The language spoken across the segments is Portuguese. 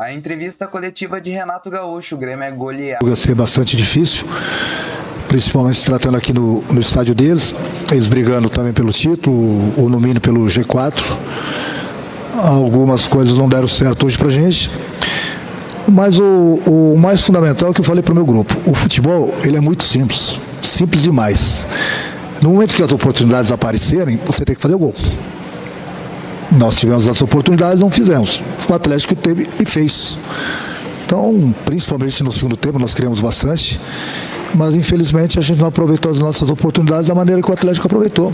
A entrevista coletiva de Renato Gaúcho, o Grêmio é goleado. Vai ser bastante difícil, principalmente se tratando aqui no estádio deles, eles brigando também pelo título, ou no mínimo pelo G4. Algumas coisas não deram certo hoje pra gente, mas o mais fundamental é o que eu falei pro meu grupo. O futebol, ele é muito simples, simples demais. No momento que as oportunidades aparecerem, você tem que fazer o gol. Nós tivemos as oportunidades, não fizemos. O Atlético teve e fez. Então, principalmente no segundo tempo, nós criamos bastante, mas infelizmente a gente não aproveitou as nossas oportunidades da maneira que o Atlético aproveitou.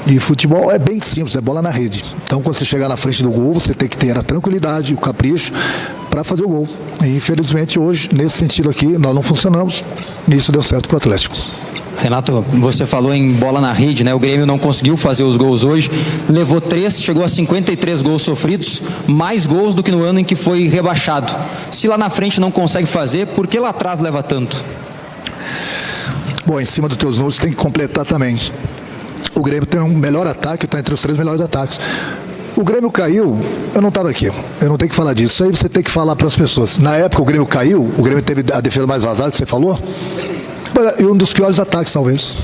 E futebol é bem simples, é bola na rede. Então, quando você chegar na frente do gol, você tem que ter a tranquilidade, o capricho para fazer o gol. E infelizmente hoje, nesse sentido aqui, nós não funcionamos e isso deu certo para o Atlético. Renato, você falou em bola na rede, né? O Grêmio não conseguiu fazer os gols hoje, levou 3, chegou a 53 gols sofridos, mais gols do que no ano em que foi rebaixado. Se lá na frente não consegue fazer, por que lá atrás leva tanto? Bom, em cima dos teus números tem que completar também. O Grêmio tem um melhor ataque, está entre os 3 melhores ataques. O Grêmio caiu, eu não estava aqui, eu não tenho que falar disso. Isso aí você tem que falar para as pessoas. Na época o Grêmio caiu, o Grêmio teve a defesa mais vazada que você falou, e um dos piores ataques talvez.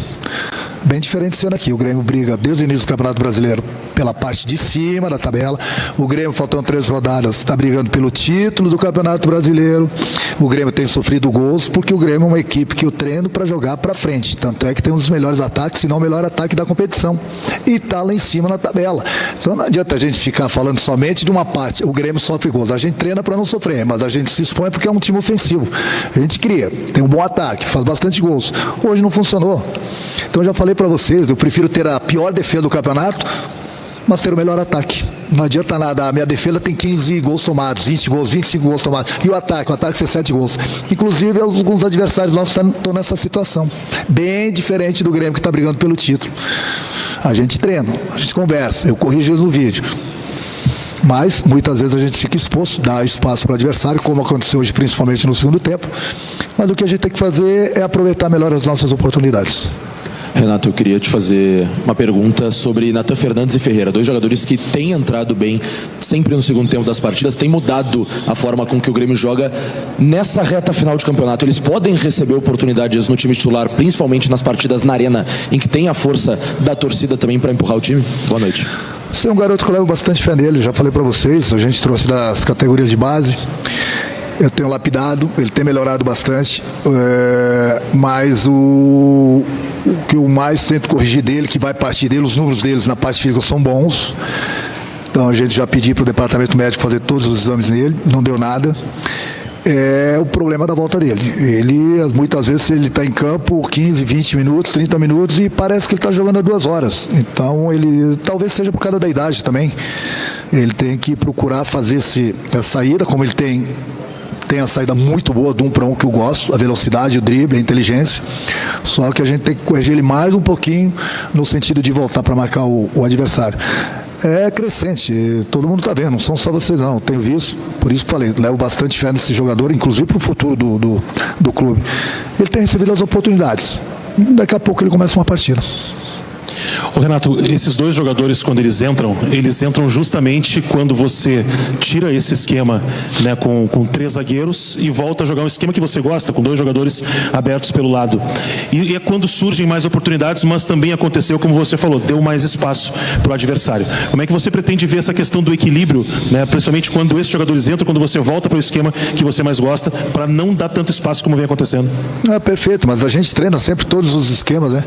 Bem diferente sendo aqui. O Grêmio briga desde o início do Campeonato Brasileiro pela parte de cima da tabela. O Grêmio, faltando 3 rodadas, está brigando pelo título do Campeonato Brasileiro. O Grêmio tem sofrido gols porque o Grêmio é uma equipe que eu treino para jogar para frente. Tanto é que tem um dos melhores ataques, se não o melhor ataque da competição. E está lá em cima na tabela. Então não adianta a gente ficar falando somente de uma parte. O Grêmio sofre gols. A gente treina para não sofrer, mas a gente se expõe porque é um time ofensivo. A gente cria, tem um bom ataque, faz bastante gols. Hoje não funcionou. Então eu já falei para vocês, eu prefiro ter a pior defesa do campeonato, mas ter o melhor ataque. Não adianta nada, a minha defesa tem 15 gols tomados, 20 gols, 25 gols tomados. E o ataque fez 7 gols. Inclusive, alguns adversários nossos estão nessa situação. Bem diferente do Grêmio que está brigando pelo título. A gente treina, a gente conversa, eu corrijo eles no vídeo. Mas, muitas vezes a gente fica exposto, dá espaço para o adversário, como aconteceu hoje, principalmente no segundo tempo. Mas o que a gente tem que fazer é aproveitar melhor as nossas oportunidades. Renato, eu queria te fazer uma pergunta sobre Natan Fernandes e Ferreira, 2 jogadores que têm entrado bem sempre no segundo tempo das partidas, têm mudado a forma com que o Grêmio joga nessa reta final de campeonato. Eles podem receber oportunidades no time titular, principalmente nas partidas na arena, em que tem a força da torcida também para empurrar o time? Boa noite. Você é um garoto que eu levo bastante fé nele, já falei para vocês, a gente trouxe das categorias de base. Eu tenho lapidado, ele tem melhorado bastante, mas o que eu mais tento corrigir dele, que vai partir dele, os números deles na parte física são bons. Então a gente já pediu para o departamento médico fazer todos os exames nele, não deu nada. É o problema da volta dele. Ele, muitas vezes, ele está em campo 15, 20 minutos, 30 minutos e parece que ele está jogando há 2 horas. Então ele, talvez seja por causa da idade também. Ele tem que procurar fazer essa saída, como ele tem a saída muito boa do 1 para 1 que eu gosto, a velocidade, o drible, a inteligência, só que a gente tem que corrigir ele mais um pouquinho no sentido de voltar para marcar o adversário. É crescente, todo mundo está vendo, não são só vocês não, tenho visto, por isso que falei, levo bastante fé nesse jogador, inclusive para o futuro do clube. Ele tem recebido as oportunidades, daqui a pouco ele começa uma partida. Ô Renato, esses 2 jogadores, quando eles entram justamente quando você tira esse esquema, né, com 3 zagueiros e volta a jogar um esquema que você gosta, com 2 jogadores abertos pelo lado. E é quando surgem mais oportunidades, mas também aconteceu, como você falou, deu mais espaço para o adversário. Como é que você pretende ver essa questão do equilíbrio, né, principalmente quando esses jogadores entram, quando você volta para o esquema que você mais gosta, para não dar tanto espaço como vem acontecendo? Perfeito, mas a gente treina sempre todos os esquemas, né?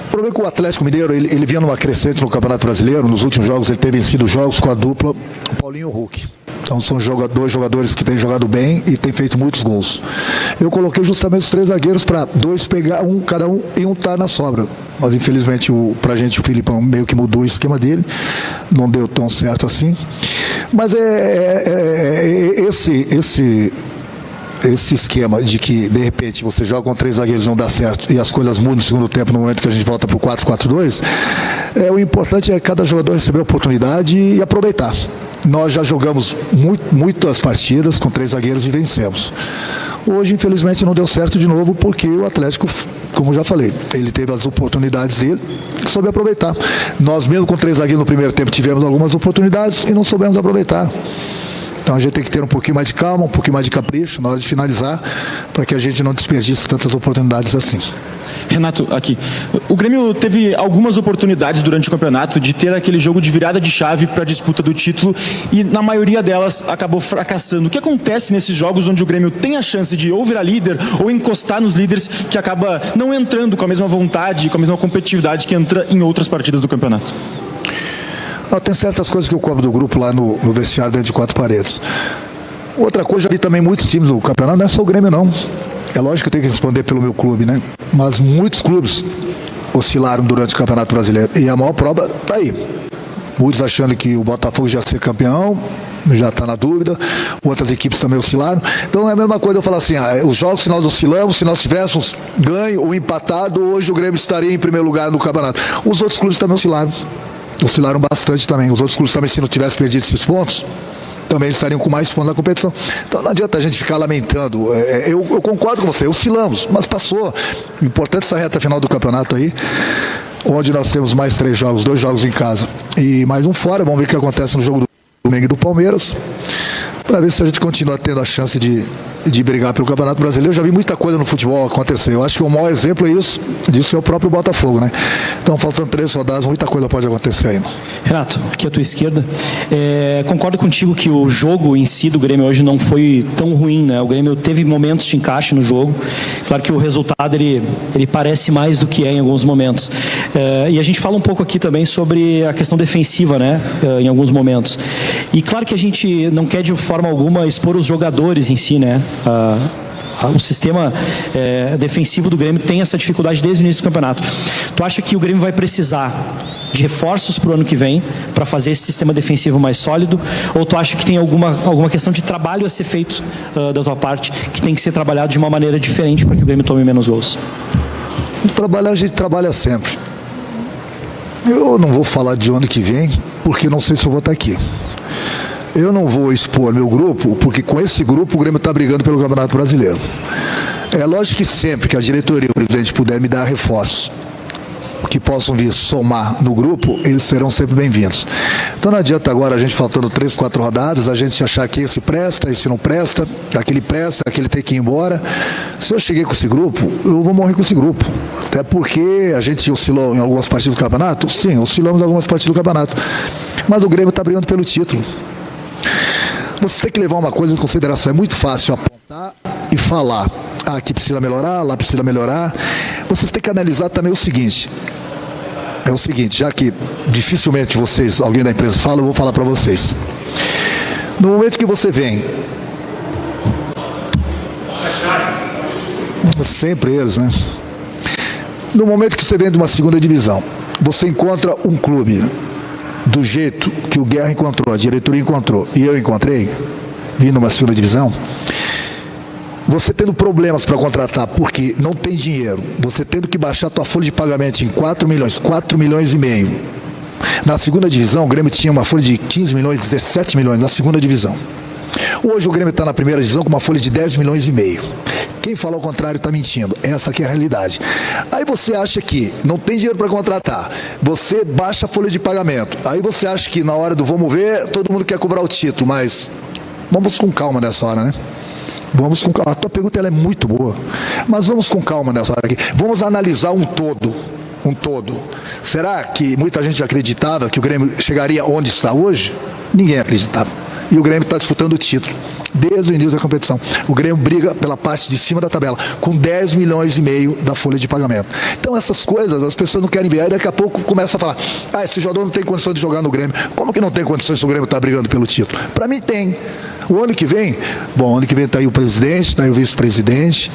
O problema é que o Atlético Mineiro, ele vinha numa crescente no Campeonato Brasileiro, nos últimos jogos ele tem vencido jogos com a dupla, o Paulinho e o Hulk. Então são 2 jogadores que têm jogado bem e têm feito muitos gols. Eu coloquei justamente os 3 zagueiros para 2 pegar cada um e um tá na sobra. Mas infelizmente pra gente o Filipão meio que mudou o esquema dele, não deu tão certo assim. Mas esse esquema de que, de repente, você joga com 3 zagueiros e não dá certo e as coisas mudam no segundo tempo, no momento que a gente volta para o 4-4-2, o importante é cada jogador receber a oportunidade e aproveitar. Nós já jogamos muitas partidas com 3 zagueiros e vencemos. Hoje, infelizmente, não deu certo de novo porque o Atlético, como já falei, ele teve as oportunidades dele, soube aproveitar. Nós mesmo com 3 zagueiros no primeiro tempo tivemos algumas oportunidades e não soubemos aproveitar. Então a gente tem que ter um pouquinho mais de calma, um pouquinho mais de capricho na hora de finalizar, para que a gente não desperdice tantas oportunidades assim. Renato, aqui. O Grêmio teve algumas oportunidades durante o campeonato de ter aquele jogo de virada de chave para a disputa do título e na maioria delas acabou fracassando. O que acontece nesses jogos onde o Grêmio tem a chance de ou virar líder ou encostar nos líderes, que acaba não entrando com a mesma vontade, com a mesma competitividade que entra em outras partidas do campeonato? Tem certas coisas que eu cobro do grupo lá no vestiário dentro de quatro paredes. Outra coisa, já vi também muitos times do campeonato, não é só o Grêmio não. É lógico que eu tenho que responder pelo meu clube, né? Mas muitos clubes oscilaram durante o Campeonato Brasileiro. E a maior prova está aí. Muitos achando que o Botafogo já ia ser campeão, já está na dúvida. Outras equipes também oscilaram. Então é a mesma coisa eu falar assim, os jogos, se nós oscilamos, se nós tivéssemos ganho ou empatado, hoje o Grêmio estaria em primeiro lugar no campeonato. Os outros clubes também oscilaram. Oscilaram bastante também. Os outros clubes também, se não tivessem perdido esses pontos, também estariam com mais pontos na competição. Então não adianta a gente ficar lamentando. Eu concordo com você, oscilamos, mas passou. O importante é essa reta final do campeonato aí, onde nós temos mais 3 jogos, 2 jogos em casa e mais um fora. Vamos ver o que acontece no jogo do Flamengo e do Palmeiras, para ver se a gente continua tendo a chance de brigar pelo Campeonato Brasileiro. Eu já vi muita coisa no futebol acontecer. Eu acho que o maior exemplo disso é o próprio Botafogo, né? Então, faltando 3 rodadas, muita coisa pode acontecer ainda. Renato, aqui à tua esquerda, concordo contigo que o jogo em si do Grêmio hoje não foi tão ruim, né? O Grêmio teve momentos de encaixe no jogo. Claro que o resultado ele parece mais do que é em alguns momentos. E a gente fala um pouco aqui também sobre a questão defensiva, né? Em alguns momentos. E claro que a gente não quer de forma alguma expor os jogadores em si, né? O sistema defensivo do Grêmio tem essa dificuldade desde o início do campeonato. Tu acha que o Grêmio vai precisar de reforços para o ano que vem para fazer esse sistema defensivo mais sólido? Ou tu acha que tem alguma questão de trabalho a ser feito da tua parte, que tem que ser trabalhado de uma maneira diferente para que o Grêmio tome menos gols? Trabalhar, a gente trabalha sempre. Eu não vou falar de ano que vem, porque não sei se eu vou estar aqui. Eu não vou expor meu grupo, porque com esse grupo o Grêmio está brigando pelo Campeonato Brasileiro. É lógico que sempre que a diretoria e o presidente puder me dar reforços que possam vir somar no grupo, eles serão sempre bem-vindos. Então não adianta agora a gente faltando 3, 4 rodadas, a gente achar que esse presta, esse não presta, aquele tem que ir embora. Se eu cheguei com esse grupo, eu vou morrer com esse grupo. Até porque a gente oscilou em algumas partidas do campeonato? Sim, oscilamos em algumas partidas do campeonato. Mas o Grêmio está brigando pelo título. Você tem que levar uma coisa em consideração. É muito fácil apontar e falar. Aqui precisa melhorar, lá precisa melhorar. Você tem que analisar também o seguinte. É o seguinte, já que dificilmente alguém da empresa fala, eu vou falar para vocês. No momento que você vem... Sempre eles, né? No momento que você vem de uma segunda divisão, você encontra um clube do jeito que o Guerra encontrou, a diretoria encontrou, e eu encontrei, vindo uma segunda divisão, você tendo problemas para contratar, porque não tem dinheiro, você tendo que baixar a tua folha de pagamento em 4 milhões e meio. Na segunda divisão, o Grêmio tinha uma folha de 15 milhões, 17 milhões, na segunda divisão. Hoje o Grêmio está na primeira divisão com uma folha de 10 milhões e meio. Quem fala ao contrário está mentindo. Essa aqui é a realidade. Aí você acha que não tem dinheiro para contratar, você baixa a folha de pagamento. Aí você acha que na hora do vamos ver, todo mundo quer cobrar o título, mas vamos com calma nessa hora, né? Vamos com calma. A tua pergunta ela é muito boa, mas vamos com calma nessa hora aqui. Vamos analisar um todo. Será que muita gente acreditava que o Grêmio chegaria onde está hoje? Ninguém acreditava. E o Grêmio está disputando o título desde o início da competição. O Grêmio briga pela parte de cima da tabela, com 10 milhões e meio da folha de pagamento. Então essas coisas as pessoas não querem ver. Aí daqui a pouco começa a falar, esse jogador não tem condição de jogar no Grêmio. Como que não tem condições se o Grêmio está brigando pelo título? Para mim tem. O ano que vem, ano que vem está aí o presidente, está aí o vice-presidente.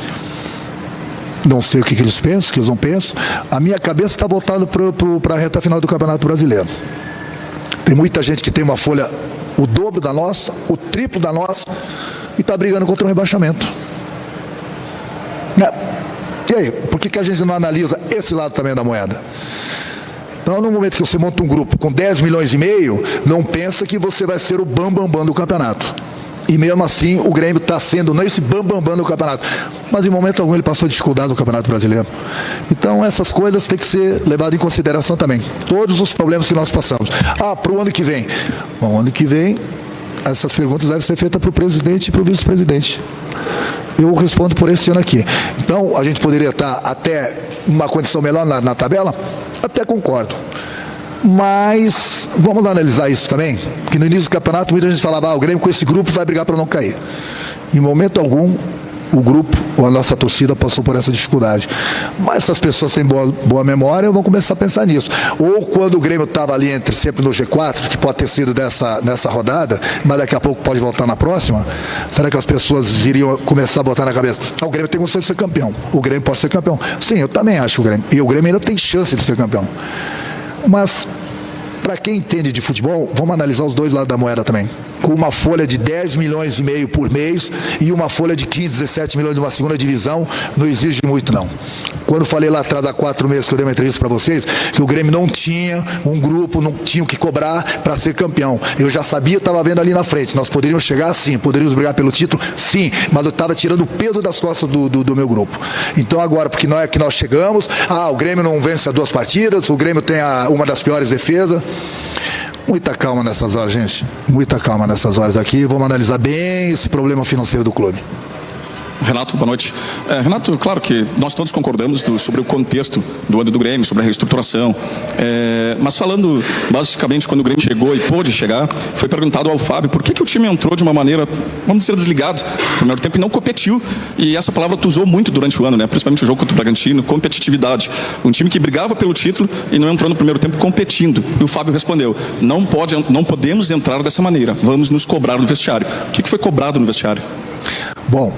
Não sei o que eles pensam, o que eles não pensam. A minha cabeça está voltada para a reta final do Campeonato Brasileiro. Tem muita gente que tem uma folha o dobro da nossa, o triplo da nossa, e está brigando contra o rebaixamento. E aí, por que a gente não analisa esse lado também da moeda? Então, no momento que você monta um grupo com 10 milhões e meio, não pensa que você vai ser o bambambam do campeonato. E mesmo assim, o Grêmio está sendo não esse bambambam do campeonato, mas em momento algum ele passou dificuldade no Campeonato Brasileiro. Então, essas coisas têm que ser levadas em consideração também. Todos os problemas que nós passamos. Para o ano que vem. Bom, ano que vem, essas perguntas devem ser feitas para o presidente e para o vice-presidente. Eu respondo por esse ano aqui. Então, a gente poderia estar até uma condição melhor na tabela? Até concordo. Mas vamos analisar isso também, que no início do campeonato muita gente falava, o Grêmio com esse grupo vai brigar para não cair. Em momento algum, o grupo ou a nossa torcida passou por essa dificuldade. Mas essas pessoas têm boa memória, vão começar a pensar nisso. Ou quando o Grêmio estava ali sempre no G4, que pode ter sido nessa rodada, mas daqui a pouco pode voltar na próxima, será que as pessoas iriam começar a botar na cabeça, o Grêmio tem condição de ser campeão, o Grêmio pode ser campeão? Sim, eu também acho o Grêmio. E o Grêmio ainda tem chance de ser campeão. Mas, para quem entende de futebol, vamos analisar os dois lados da moeda também. Com uma folha de 10 milhões e meio por mês e uma folha de 15, 17 milhões de uma segunda divisão, não exige muito, não. Quando falei lá atrás, há 4 meses que eu dei uma entrevista para vocês, que o Grêmio não tinha um grupo, não tinha o que cobrar para ser campeão. Eu já sabia, estava vendo ali na frente. Nós poderíamos chegar, sim. Poderíamos brigar pelo título, sim. Mas eu estava tirando o peso das costas do meu grupo. Então agora, porque não é que nós chegamos, o Grêmio não vence a 2 partidas, o Grêmio tem uma das piores defesas. Muita calma nessas horas, gente. Muita calma nessas horas aqui. Vamos analisar bem esse problema financeiro do clube. Renato, boa noite. Renato, claro que nós todos concordamos sobre o contexto do ano do Grêmio, sobre a reestruturação, mas falando basicamente quando o Grêmio chegou e pôde chegar, foi perguntado ao Fábio por que o time entrou de uma maneira, vamos dizer, desligado no primeiro tempo e não competiu, e essa palavra tu usou muito durante o ano, né? Principalmente o jogo contra o Bragantino, competitividade. Um time que brigava pelo título e não entrou no primeiro tempo competindo, e o Fábio respondeu, não podemos entrar dessa maneira, vamos nos cobrar no vestiário. O que foi cobrado no vestiário? Bom,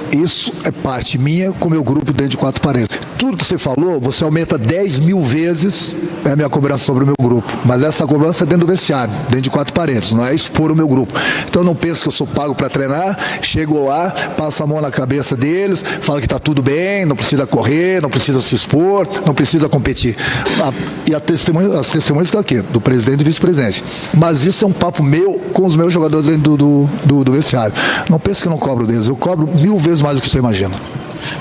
isso é parte minha com o meu grupo dentro de 4 paredes. Tudo que você falou, você aumenta 10 mil vezes a minha cobrança sobre o meu grupo. Mas essa cobrança é dentro do vestiário, dentro de 4 paredes, não é expor o meu grupo. Então não penso que eu sou pago para treinar, chego lá, passo a mão na cabeça deles, falo que está tudo bem, não precisa correr, não precisa se expor, não precisa competir. E as testemunhas estão aqui, do presidente e vice-presidente. Mas isso é um papo meu com os meus jogadores dentro do vestiário. Não penso que eu não cobro deles, eu cobro 1000 vezes mais do que você imagina.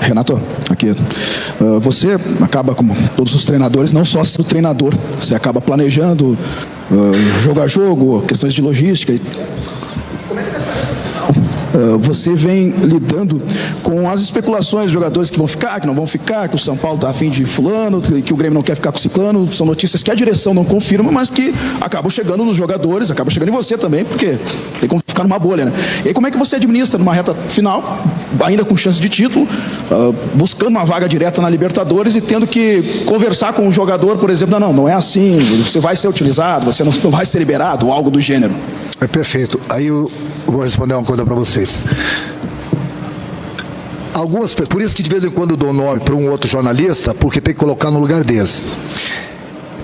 Renato, aqui, você acaba, como todos os treinadores, não só sendo treinador, você acaba planejando jogo a jogo, questões de logística. Como é que vai ser? Você vem lidando com as especulações de jogadores que vão ficar, que não vão ficar, que o São Paulo está a fim de fulano, que o Grêmio não quer ficar com o ciclano. São notícias que a direção não confirma, mas que acabam chegando nos jogadores, acabam chegando em você também, porque tem como ficar numa bolha, né? E aí, como é que você administra numa reta final, ainda com chance de título, buscando uma vaga direta na Libertadores e tendo que conversar com o jogador, por exemplo, não é assim, você vai ser utilizado, você não vai ser liberado, ou algo do gênero? É perfeito. Aí eu vou responder uma coisa para vocês. Por isso que de vez em quando eu dou nome para um outro jornalista, porque tem que colocar no lugar deles.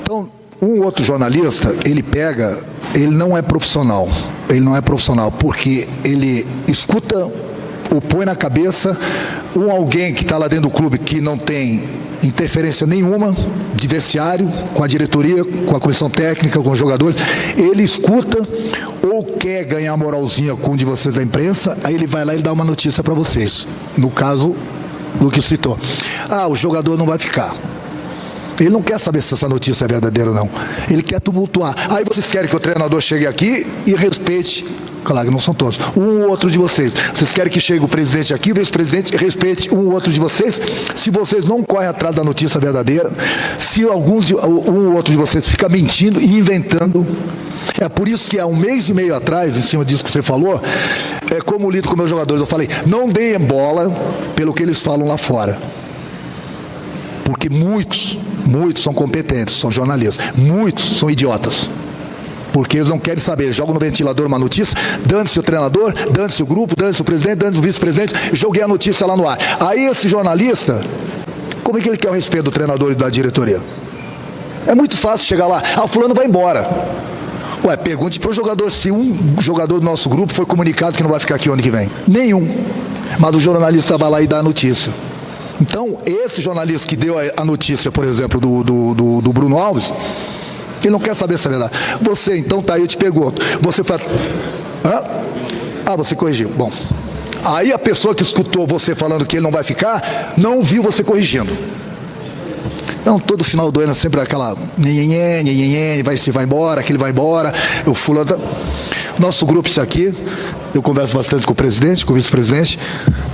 Então, um outro jornalista, ele não é profissional. Ele não é profissional porque ele escuta ou põe na cabeça alguém que está lá dentro do clube que não tem interferência nenhuma de vestiário, com a diretoria, com a comissão técnica, com os jogadores. Ele escuta ou quer ganhar moralzinha com um de vocês da imprensa, aí ele vai lá e dá uma notícia para vocês. No caso do que citou. O jogador não vai ficar. Ele não quer saber se essa notícia é verdadeira ou não. Ele quer tumultuar. Aí vocês querem que o treinador chegue aqui e respeite. Claro que não são todos. Um ou outro de vocês. Vocês querem que chegue o presidente aqui, o vice-presidente, respeite um ou outro de vocês. Se vocês não correm atrás da notícia verdadeira, se um ou outro de vocês fica mentindo e inventando. É por isso que há 1 mês e meio atrás, em cima disso que você falou, como lido com meus jogadores, eu falei, não deem bola pelo que eles falam lá fora. Porque muitos são competentes, são jornalistas. Muitos são idiotas. Porque eles não querem saber, jogam no ventilador uma notícia, dane-se o treinador, dane-se o grupo, dane-se o presidente, dane-se o vice-presidente, joguei a notícia lá no ar. Aí esse jornalista, como é que ele quer o respeito do treinador e da diretoria? É muito fácil chegar lá, o fulano vai embora. Pergunte para o jogador se um jogador do nosso grupo foi comunicado que não vai ficar aqui o ano que vem. Nenhum. Mas o jornalista vai lá e dá a notícia. Então, esse jornalista que deu a notícia, por exemplo, do Bruno Alves, ele não quer saber se é verdade. Você, então, tá aí, eu te pergunto. Você faz... você corrigiu. Bom. Aí a pessoa que escutou você falando que ele não vai ficar, não viu você corrigindo. Então, todo final do ano é sempre aquela... vai embora, aquele vai embora, o fulano... Nosso grupo está aqui, eu converso bastante com o presidente, com o vice-presidente.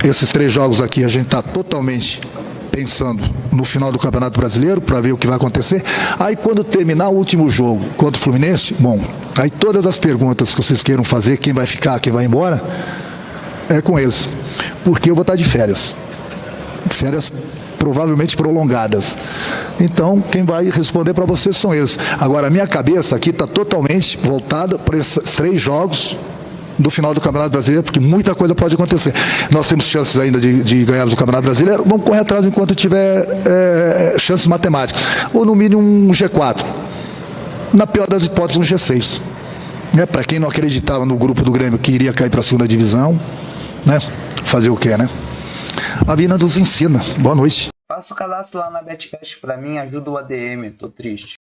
Esses 3 jogos aqui a gente está totalmente pensando no final do Campeonato Brasileiro para ver o que vai acontecer. Aí quando terminar o último jogo contra o Fluminense, bom, aí todas as perguntas que vocês queiram fazer, quem vai ficar, quem vai embora, é com eles. Porque eu vou estar de férias. Férias provavelmente prolongadas. Então, quem vai responder para vocês são eles. Agora, a minha cabeça aqui está totalmente voltada para esses 3 jogos do final do Campeonato Brasileiro, porque muita coisa pode acontecer. Nós temos chances ainda de ganharmos o Campeonato Brasileiro, vamos correr atrás enquanto tiver chances matemáticas, ou no mínimo um G4. Na pior das hipóteses, um G6. Para quem não acreditava no grupo do Grêmio que iria cair para a 2ª divisão, né? Fazer o quê, né? A vida nos ensina. Boa noite. Faça o cadastro lá na Betcash pra mim, ajuda o ADM, tô triste.